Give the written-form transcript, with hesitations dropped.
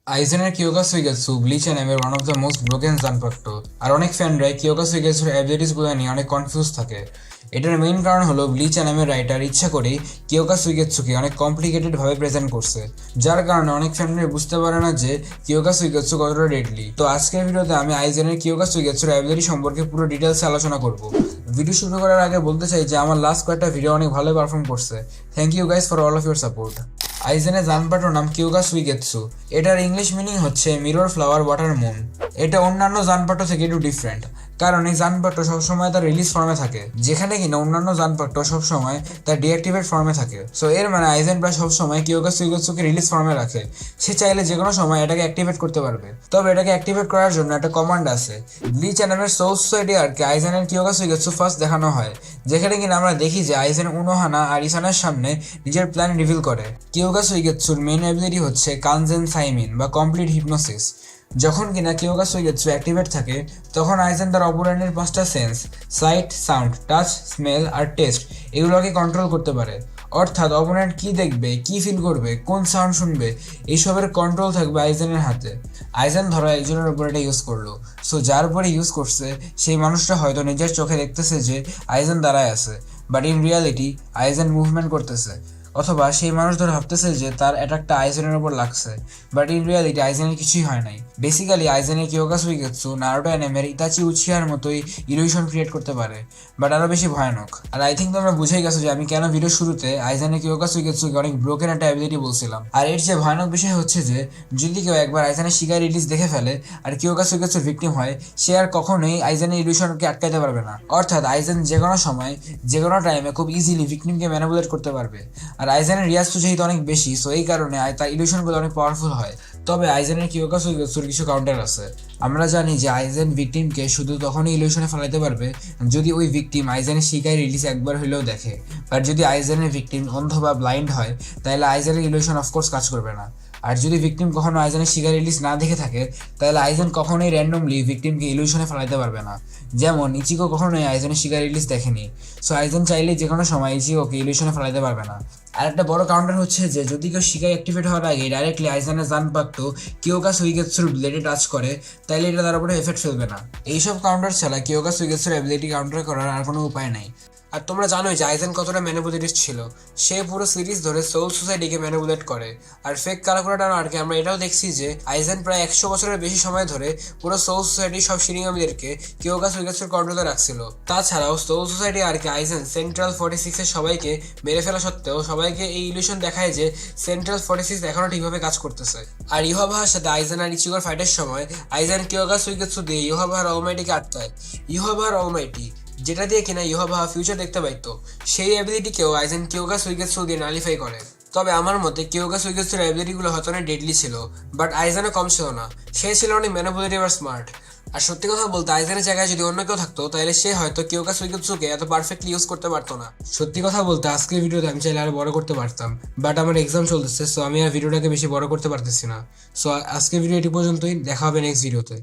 আইজেনের Kyoka Suigetsu Bleach অ্যানিমের one of the most broken zanpakuto. আর অনেক ফ্যানরাই কিয়োগা সুইগেৎসুর অ্যাবিলিটিসগুলো নিয়ে অনেক কনফিউজ থাকে। এটার মেইন কারণ হলো ব্লিচ অ্যানিমের রাইটার ইচ্ছা করেই কিয়োগা সুইগেৎসুকে অনেক কমপ্লিকেটেড ভাবে প্রেজেন্ট করছে, যার কারণে অনেক ফ্যানরাই বুঝতে পারে না যে কিয়োগা সুইগেৎসু কতটা ডেডলি। তো আজকের ভিডিওতে আমি আইজেনের কিয়োগা সুইগেৎসুর অ্যাবিলিটি সম্পর্কে পুরো ডিটেলসে আলোচনা করব। ভিডিও শুরু করার আগে বলতে চাই যে আমার লাস্ট কয়েকটা ভিডিও অনেক ভালো পারফর্ম করছে। Thank you guys for all of your support. আইজেনের জানপাটোর নাম কিয়োগা সুইগেৎসু। এটার ইংলিশ মিনিং হচ্ছে মিরর ফ্লাওয়ার ওয়াটার মুন। এটা অন্যান্য জানপাটো থেকে একটু ডিফারেন্ট, কারণ এই জানপাটো সবসময় তার রিলিজ ফর্মে থাকে, যেখানে কিনা অন্যান্য জানপাটো সবসময় তার ডিঅ্যাক্টিভেট ফর্মে থাকে। সো এর মানে আইজেন প্রায় সবসময় কিয়োগা সুইগেৎসুকে রিলিজ ফর্মে রাখে। সে চাইলে যে কোনো সময় এটাকে অ্যাক্টিভেট করতে পারবে। তবে এটাকে অ্যাক্টিভেট করার জন্য একটা কমান্ড আছে। ব্লিচ অ্যানিমের সোল সোসাইটি আর কি আইজেনের কিয়োগা সুইগেৎসু ফার্স্ট দেখানো হয়, যেখানে কিনা আমরা দেখি যে আইজেন উনোহানা আর ইসানের সামনে নিজের প্ল্যান রিভিল করে। কিয়োগা সুইগেৎসুর মেইন অ্যাবিলিটি হচ্ছে কানজেন সাইমিন বা কমপ্লিট হিপনোসিস। যখন কিনা কিয়োগা সুইগেৎসু অ্যাক্টিভেট থাকে, তখন আইজেন তার অপোনেন্টের পাঁচটা sense sight, sound, touch, smell আর টেস্ট এগুলোকে কন্ট্রোল করতে পারে। অর্থাৎ অপোনেন্ট কি দেখবে, কি ফিল করবে, কোন সাউন্ড শুনবে, এইসবের কন্ট্রোল থাকবে আইজেনের হাতে। আইজেন ধরো একজনের উপর এটা ইউজ করলো, সো যার উপরে ইউজ করছে সেই মানুষটা হয়তো নিজের চোখে দেখতেছে যে আইজেন দাঁড়ায় আছে, but in reality eigen movement করতেছে। অথবা সেই মানুষ ধরে ভাবতেছে যে তার অ্যাটাকটা আইজেনের উপর লাগছে, বাট ইন রিয়ালিটি আইজেনের কিছুই হয় নাই। বেসিক্যালি আইজেনের কিয়োগা সুইগেৎসু নারুটো অ্যানিমের ইতাচি উচিহার মতোই ইলিউশন ক্রিয়েট করতে পারে, বাট আরও বেশি ভয়ানক। আর আই থিঙ্ক তোমরা বুঝেই গেছো যে আমি কেন ভিডিও শুরুতে আইজেনের কিয়োগা সুইগেৎসুকে অনেক ব্রোকেন একটা অ্যাবিলিটি বলছিলাম। আর এর যে ভয়ানক বিষয় হচ্ছে যে যদি কেউ একবার আইজেনের শিকার রিলিজ দেখে ফেলে আর কিয়োগা সুইগেৎসুর ভিকটিম হয়, সে আর কখনোই আইজেনের ইলিউশনকে আটকাইতে পারবে না। অর্থাৎ আইজেন যে কোনো সময় যে কোনো টাইমে খুব ইজিলি ভিকটিমকে ম্যানিপুলেট করতে পারবে। আর আইজেনের রিয়াজটো যেহেতু অনেক বেশি, সো এই কারণে তার ইলিউশনগুলো অনেক পাওয়ারফুল হয়। তবে আইজেনের কিয়োগা সুইগেৎসুর কিছু কাউন্টার আছে। আমরা জানি যে আইজেন ভিকটিমকে শুধু তখনই ইলিউশনে ফেলাতে পারবে যদি ওই ভিকটিম আইজেনের শিকার রিলিজ একবার হইলেও দেখে। বাট যদি আইজেনের ভিকটিম অন্ধ বা ব্লাইন্ড হয়, তাহলে আইজেনের ইলিউশন অফকোর্স কাজ করবে না। আর যদি ভিকটিম কখনো আইজেনের শিকার রিলিজ না দেখে থাকে, তাহলে আইজেন কখনোই র্যান্ডমলি ভিকটিমকে ইলিউশনে ফেলাতে পারবে না। যেমন ইচিগো কখনোই আইজেনের শিকার রিলিজ দেখেনি, সো আইজেন চাইলেই যে কোনো সময় ইচিগোকে ইলিউশনে ফেলাতে পারবে না। আর একটা বড় কাউন্টার হচ্ছে যে যদি কেউ শিকার অ্যাক্টিভেট হওয়ার আগে ডাইরেক্টলি আইজেনের জানপাক্টো কিয়োগা সুইগেৎসুর ব্লেডে টাচ করে, তাইলে এটা তার উপরে এফেক্ট ফেলবে না। এইসব কাউন্টার ছাড়া কিয়োগা সুইগেৎসুর অ্যাবিলিটি কাউন্টার করার আর কোনো উপায় নাই। আর তোমরা জানোই যে আইজেন কতটা ম্যানিপুলেটিভ ছিল। সে পুরো সিরিজ ধরে সোল সোসাইটিকে ম্যানিপুলেট করে। আর ফেক ক্যালকুলেটর আর কি আমরা এটাও দেখছি যে আইজেন প্রায় 100 বছরের বেশি সময় ধরে পুরো সোল সোসাইটির সব শিরিঙ্গামীদেরকে কিয়োগা সুইগেৎসুর কন্ট্রোলে রাখছিল। তাছাড়াও সোল সোসাইটি আর কি আইজেন সেন্ট্রাল 46-এর সবাইকে মেরে ফেলা সত্ত্বেও সবাইকে এই ইলিউশন দেখায় যে সেন্ট্রাল 46 এখনো ঠিকভাবে কাজ করতেছে। আর ইউহাবাহার সাথে আইজেন আর ইচিগোর ফাইটের সময় আইজেন কিয়োগা সুইগেৎসু দিয়ে ইউহাবাহার অলমাইটিকে আটকায়। ইউহাবাহার অলমাইটি, যেটা দিয়ে কিনা ইউহাবাহা ফিউচার দেখতে পাইতো, সেই অ্যাবিলিটিকেও আইজেন কিয়োগা সুইগেৎসু দিয়ে নালিফাই করে। তবে আমার মতে কিয়োগা সুইগেৎসুর অ্যাবিলিটিগুলো হয়তো অনেক ডেডলি ছিল, বাট আইজেনও কম ছিল না। সে ছিল অনেক ম্যানিপুলেটিভ আর স্মার্ট। আর সত্যি কথা বলতে আইজেনের জায়গায় যদি অন্য কেউ থাকতো, তাহলে সে হয়তো কিয়োগা সুইগেৎসুকে এত পারফেক্টলি ইউজ করতে পারতো না। সত্যি কথা বলতে আজকের ভিডিওতে আমি চাইলে আরো বড় করতে পারতাম, বাট আমার এক্সাম চলতেছে, সো আমি আর ভিডিওটাকে বেশি বড় করতে পারতেছি না। সো আজকের ভিডিও এটি পর্যন্তই, দেখা হবে নেক্সট ভিডিওতে।